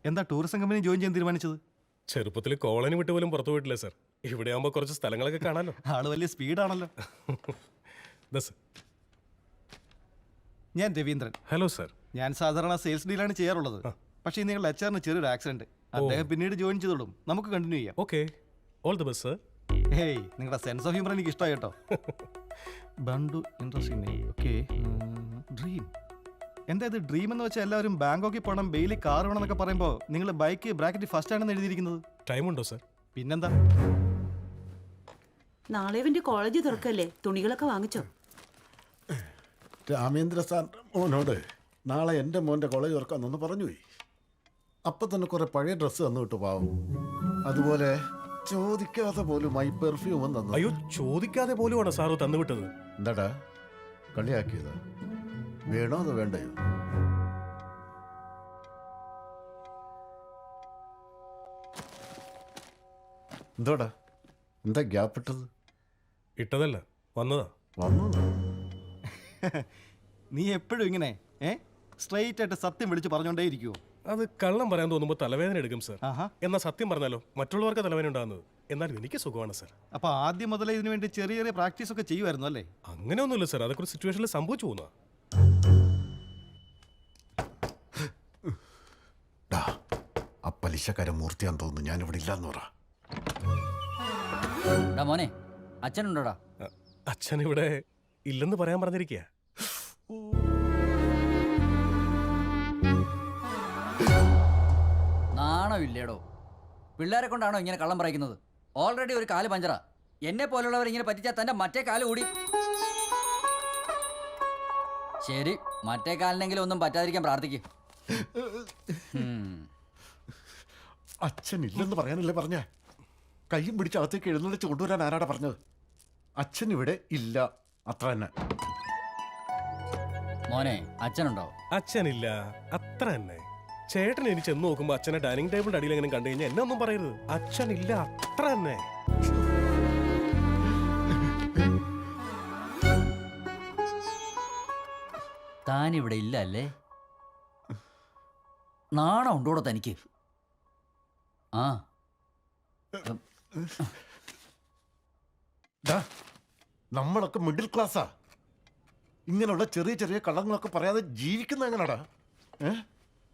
എന്താ tourism company join ചെയ്യാൻ തീരുമാനിച്ചത്? ചെറുപ്പത്തിൽ കോളനി വിട്ട് പോലും പുറത്തു പോയിട്ടില്ല സർ. ഇവിടെ ആകുമ്പോൾ കുറച്ച് സ്ഥലങ്ങളൊക്കെ കാണാലോ. ആള് വലിയ സ്പീഡാണല്ലോ. ഞാൻ രവീന്ദ്രൻ. Hello sir. ഞാൻ സാധാരണ സെയിൽസ് ഡീലാണ് ചെയ്യാറുള്ളത്. പക്ഷേ നിങ്ങളുടെ എച്ച്ആറിന് ചെറിയൊരു ആക്സിഡന്റ്. അദ്ദേഹം പിന്നീട് ജോയിൻ ചെയ്തോളും. നമുക്ക് കണ്ടിന്യൂ ചെയ്യാം. Okay, all the best sir. Hey, നിങ്ങളുടെ സെൻസ് ഓഫ് ഹ്യൂമർ എനിക്ക് ഇഷ്ടമായി കേട്ടോ. ബണ്ടു ഇൻട്രസ്റ്റിംഗ് നെയിം. Okay, dream. എന്താ ഇത് ഡ്രീം എന്ന് വെച്ചാൽ എല്ലാവരും ബാങ്കോക്കിൽ പോകണം, ബെയിലി കാർ വേണമെന്നൊക്കെ പറയുമ്പോൾ നിങ്ങൾ ബൈക്ക് ബ്രാക്കറ്റ് ഫസ്റ്റ് ആണെന്ന് എഴുതിയിരിക്കുന്നത്. ടൈം ഉണ്ടോ സർ? പിന്നെന്താ, നാളെ ഇവന്റെ കോളേജ് തുറക്കല്ലേ, തുണികളൊക്കെ വാങ്ങിച്ചോ? രാമേന്ദ്ര സാർ മോനോട് നാളെ എൻ്റെ മോൻ്റെ കോളേജ് തുറക്കാമെന്നൊന്ന് പറഞ്ഞുപോയി. അപ്പം തന്നെ കുറേ പഴയ ഡ്രസ്സ് തന്നു വിട്ടു പാവം. അതുപോലെ ചോദിക്കാതെ പോലും ഐ പെർഫ്യൂമും തന്നു. അയ്യോ, ചോദിക്കാതെ പോലുമാണ് സാറ് തന്നുവിട്ടത്. എന്താടാ കളിയാക്കിയത്? വേണോ അതോ വേണ്ടയോ? എന്തോടാ, എന്താ ഗ്യാപ്പ് ഇട്ടത്? ഇട്ടതല്ല, വന്നതാ. വന്നു. നീ എപ്പോഴും ഇങ്ങനെ സ്ട്രെയിറ്റ് ആയിട്ട് സത്യം വിളിച്ച് പറഞ്ഞോണ്ടേ ഇരിക്കുവോ? അത് കള്ളം പറയാൻ തോന്നുമ്പോൾ തലവേദന എടുക്കും സർ. ആഹാ. എന്നാൽ സത്യം പറഞ്ഞാലോ മറ്റുള്ളവർക്ക് തലവേദന ഉണ്ടാകുന്നത്. എന്നാലും എനിക്ക് സുഖമാണ് സർ. അപ്പൊ ആദ്യം മുതലേ ഇതിനു വേണ്ടി ചെറിയ ചെറിയ പ്രാക്ടീസ് ഒക്കെ ചെയ്യുമായിരുന്നു അല്ലേ? അങ്ങനെയൊന്നുമില്ല സർ, അതൊക്കെ ഒരു സിറ്റുവേഷനിൽ സംഭവിച്ചു പോകുന്ന. ആ പലിശക്കാരൻ മൂർത്തിയാന്ന് തോന്നുന്നു. ഞാനിവിടെ ഇല്ലാന്ന് പറ. മോനെ, അച്ഛനുണ്ടോടാ? അച്ഛൻ ഇവിടെ ഇല്ലെന്ന് പറയാൻ പറഞ്ഞിരിക്കുക. നാണമില്ലേടോ? പിള്ളേരെ കൊണ്ടാണോ ഇങ്ങനെ കള്ളം പറയിക്കുന്നത്? ഓൾറെഡി ഒരു കാല് പഞ്ചറാ. എന്നെ പോലുള്ളവർ ഇങ്ങനെ പറ്റിച്ചാൽ തന്റെ മറ്റേ കാല് കൂടി. ശരി, മറ്റേ കാലിനെങ്കിലും ഒന്നും പറ്റാതിരിക്കാൻ പ്രാർത്ഥിക്കും. അച്ഛൻ ഇല്ലെന്ന് പറയാനല്ലേ പറഞ്ഞ? കയ്യും പിടിച്ച് അകത്തേക്ക് എഴുന്നള്ളിച്ച് കൊണ്ടുവരാൻ ആരാടാ പറഞ്ഞത്? അച്ഛൻ ഇവിടെ ഇല്ല, അത്ര തന്നെ. മോനെ, അച്ഛനുണ്ടോ? അച്ഛനില്ല, അത്ര തന്നെ. ചേട്ടൻ എനിക്ക് ചെന്ന് നോക്കുമ്പോ അച്ഛനെ ഡൈനിങ് ടേബിളിന്റെ അടിയിൽ എങ്ങനെ കണ്ടു കഴിഞ്ഞാൽ എന്നെ ഒന്നും പറയരുത്. അച്ഛനില്ല, അത്ര തന്നെ. താനിവിടെ ഇല്ല അല്ലേ? നാണം ഉണ്ടോടോ തനിക്ക്? ആ, നമ്മളൊക്കെ മിഡിൽ ക്ലാസ്സാ. ഇങ്ങനെയുള്ള ചെറിയ ചെറിയ കള്ളങ്ങളൊക്കെ പറയാതെ ജീവിക്കുന്ന എങ്ങനെടാ?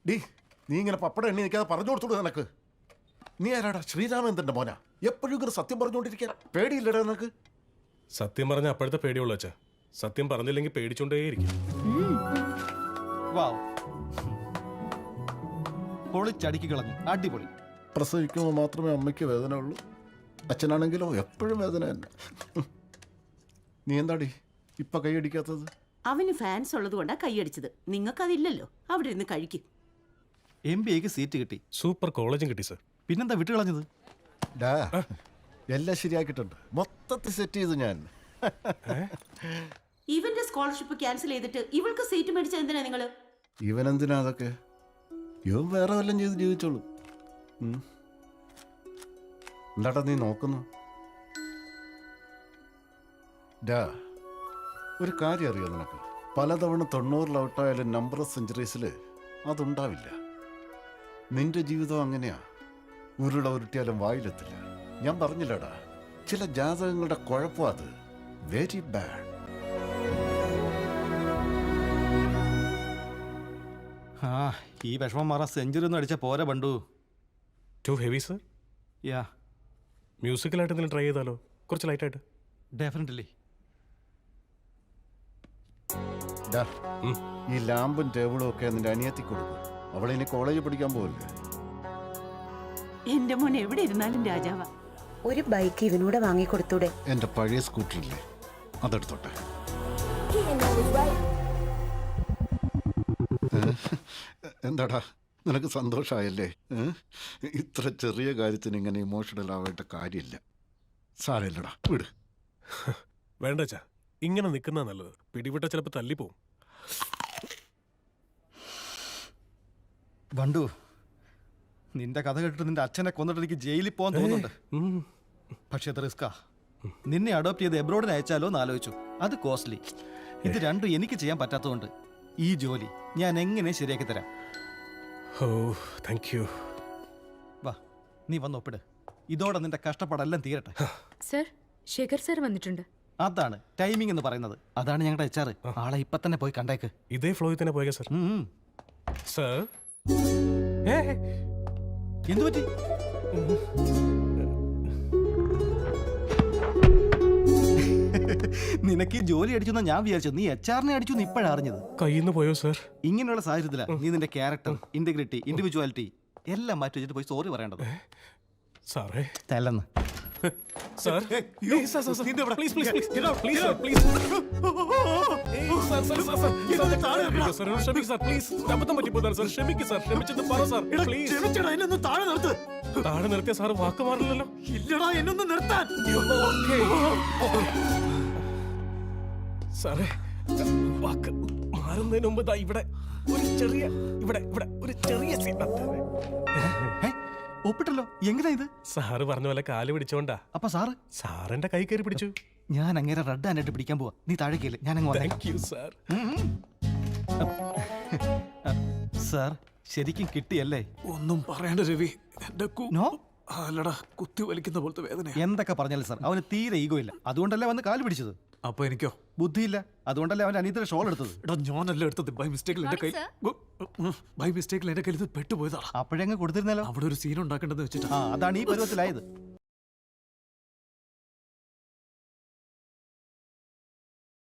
ഡീ, നീ ഇങ്ങനെ പപ്പടം എണ്ണി നിൽക്കാതെ പറഞ്ഞു കൊടുത്തോളൂ നിനക്ക്. നീ ആരാടാ? ശ്രീരാമേന്ദ്രന്റെ മോനാ? എപ്പോഴും ഇങ്ങനെ സത്യം പറഞ്ഞുകൊണ്ടിരിക്കാൻ പേടിയില്ലടാ നിനക്ക്? സത്യം പറഞ്ഞ അപ്പോഴത്തെ പേടിയുള്ളൂ അച്ഛാ. സത്യം പറഞ്ഞില്ലെങ്കിൽ പേടിച്ചോണ്ടേയിരിക്കും. പൊളിച്ചടുക്കി കളഞ്ഞു, അടിപൊളി. പ്രസവിക്കുമ്പോൾ മാത്രമേ അമ്മയ്ക്ക് വേദന ഉള്ളൂ. അച്ഛനാണെങ്കിലോ എപ്പോഴും വേദന തന്നെ. നീ എന്താടി ഇപ്പൊ കൈയടിക്കാത്തത്? അവന് ഫാൻസ് ഉള്ളത് കൊണ്ടാ കൈയടിച്ചത്. നിങ്ങൾക്കതില്ലല്ലോ. അവിടെ ഇരുന്ന് കഴിക്കും. MBAക്ക് സീറ്റ് കിട്ടി, സൂപ്പർ കോളേജും കിട്ടി സർ. പിന്നെന്താ വിട്ടുകളഞ്ഞത്? എല്ലാം ശരിയാക്കിയിട്ടുണ്ട്, മൊത്തത്തിൽ സെറ്റ് ചെയ്തു ഞാൻ. ഇവന്റെ സ്കോളർഷിപ്പ് ക്യാൻസൽ ചെയ്തിട്ട് ഇവൾക്ക് സീറ്റ് മേടിച്ചത് എന്തിനാ നിങ്ങള്? ഇവനെന്തിനാ അതൊക്കെ? ഇവൻ വേറെ വല്ലതും ചെയ്ത് ജീവിച്ചോളൂ. എന്താട്ടാ നീ നോക്കുന്നു? ഒരു കാര്യം അറിയോ നിനക്ക്? പലതവണ 90 ഔട്ടായാലും നമ്പർ ഓഫ് സെഞ്ചുറീസിൽ അതുണ്ടാവില്ല. നിന്റെ ജീവിതം അങ്ങനെയാ. ഉരുള ഉരുട്ടിയാലും വായിലെത്തില്ല. ഞാൻ പറഞ്ഞില്ലടാ, ചില ജാതകങ്ങളുടെ കുഴപ്പം അത്. Very bad. ഈ വിഷമം മാറാൻ സെഞ്ചുറി ഒന്നും അടിച്ച പോരാ ബണ്ടു. Too heavy sir? യാ. മ്യൂസിക്കലായിട്ട് എന്തെങ്കിലും ട്രൈ ചെയ്താലോ? കുറച്ച് ലൈറ്റായിട്ട്. ഡെഫിനറ്റ്ലി. ഈ ലാമ്പും ടേബിളും ഒക്കെ നിന്റെ അനിയത്തി കൊടുക്കും. അവളെ ഇനി കോളേജിൽ പഠിക്കാൻ പോവില്ലേ? എന്റെ മോൻ എവിടെ ഇരുന്നാലും രാജാവാ. ഒരു ബൈക്ക് ഇവനൂടെ വാങ്ങിക്കൊടുത്തൂടെ? എന്റെ പഴയ സ്കൂട്ടറില്ലേ, അതെടുത്തോട്ടെ. എന്താടാ, നിനക്ക് സന്തോഷമായല്ലേ? ഇത്ര ചെറിയ കാര്യത്തിന് ഇങ്ങനെ ഇമോഷണൽ ആവേണ്ട കാര്യമില്ല. സാരമില്ലടാ, വിട്. വേണ്ട അച്ഛാ, ഇങ്ങനെ നിൽക്കുന്ന നല്ലത്. പിടിവിട്ട ചിലപ്പോൾ തല്ലിപ്പോവും. ബണ്ടു, നിന്റെ കഥ കേട്ടിട്ട് നിന്റെ അച്ഛനെ കൊന്നിട്ട് എനിക്ക് ജയിലിൽ പോകാൻ തോന്നുന്നുണ്ട്. പക്ഷെ അത് റിസ്കാ. നിന്നെ അഡോപ്റ്റ് ചെയ്ത് എബ്രോഡിന് അയച്ചാലോ എന്ന് ആലോചിച്ചു. അത് കോസ്റ്റ്ലി. ഇത് രണ്ടും എനിക്ക് ചെയ്യാൻ പറ്റാത്തതുകൊണ്ട് ഈ ജോലി ഞാൻ എങ്ങനെ ശരിയാക്കി തരാം? ഓ താങ്ക് യു. വാ, നീ വന്ന് ഒപ്പിട്. ഇതോടെ നിന്റെ കഷ്ടപ്പാടെല്ലാം തീരട്ടെ. സർ, ശേഖർ സർ വന്നിട്ടുണ്ട്. അതാണ് ടൈമിംഗ് എന്ന് പറയുന്നത്. അതാണ് ഞങ്ങളുടെ HR. ആളെ ഇപ്പൊ തന്നെ പോയി കണ്ടേക്ക്. ഇതേ ഫ്ലോയിൽ തന്നെ പോയേക്കാം സർ. സർ എന്തു പറ്റി? നിനക്ക് ഈ ജോലി അടിച്ചെന്നാ ഞാൻ വിചാരിച്ചത്. നീ HR-നെ അടിച്ചു ഇപ്പോഴാണ് അറിഞ്ഞത്. കയ്യിൽ നിന്ന് പോയോ സർ? ഇങ്ങനെയുള്ള സാഹചര്യത്തിലാണ് നീ നിന്റെ ക്യാരക്ടർ, ഇന്റഗ്രിറ്റി, ഇൻഡിവിജ്വാലിറ്റി എല്ലാം മാറ്റി വെച്ചിട്ട് പോയി സോറി പറയേണ്ടത്. സാറേ തല്ലെന്ന് sir, please sir, please please please please sir, please sir, ക്ഷമിക്ക് സർ, പ്ലീസ്. അബദ്ധം പറ്റിപ്പോയതാണ് സർ, ക്ഷമിക്ക് സർ, ക്ഷമിച്ചെന്ന് പറ സർ, പ്ലീസ്. താഴെ നിർത്തിയ സാറ് വാക്ക് മാറില്ലല്ലോ. ഇല്ലടാ, എന്നൊന്ന് നിർത്താൻ. സാറേ, വാക്ക് മാറുന്നതിന് മുമ്പ് ദാ ഇവിടെ ഒരു ചെറിയ ഇവിടെ ഇവിടെ ഒരു ചെറിയ സീൻ. ഒപ്പിട്ടല്ലോ. എങ്ങനെയാ ഇത്? സാറ് പറഞ്ഞ പോലെ കാല് പിടിച്ചോണ്ടാ. അപ്പൊ സാറ്? സാറിന്റെ കൈ കയറി പിടിച്ചു. ഞാൻ അങ്ങനെ റെഡ് ഹാൻഡായിട്ട് പിടിക്കാൻ പോവാ. നീ താഴേക്കില്ല, ഞാൻ അങ്ങ് വന്നേക്കാം. Thank you sir. സാർ, ശരിക്കും കിട്ടിയല്ലേ? ഒന്നും പറയണ്ട രവി, എന്റെ നോ, അല്ലടാ കുത്തി വലിക്കുന്ന പോലത്തെ വേദന. എന്തൊക്കെ പറഞ്ഞാലും സാർ, അവന് തീരെ ഈഗോ ഇല്ല. അതുകൊണ്ടല്ലേ വന്ന് കാല് പിടിച്ചത്. അപ്പൊ എനിക്കോ? ബുദ്ധിയില്ല. അതുകൊണ്ടല്ലേ അവന്റെ അനിയത്തിന്റെ ഷോൾ എടുത്തത്. എടാ ഞാനല്ല എടുത്തത്, ബൈ മിസ്റ്റേക്കിൽ എന്റെ കൈ ബൈ മിസ്റ്റേക്കിൽ എന്റെ കയ്യിൽ ഇത് പെട്ടുപോയതാ. അപ്പോഴങ്ങ് കൊടുത്തിരുന്നല്ലോ. അവിടെ ഒരു സീൻ ഉണ്ടാക്കേണ്ടത് വെച്ചിട്ടാ. അതാണ് ഈ പരുവത്തിലായത്.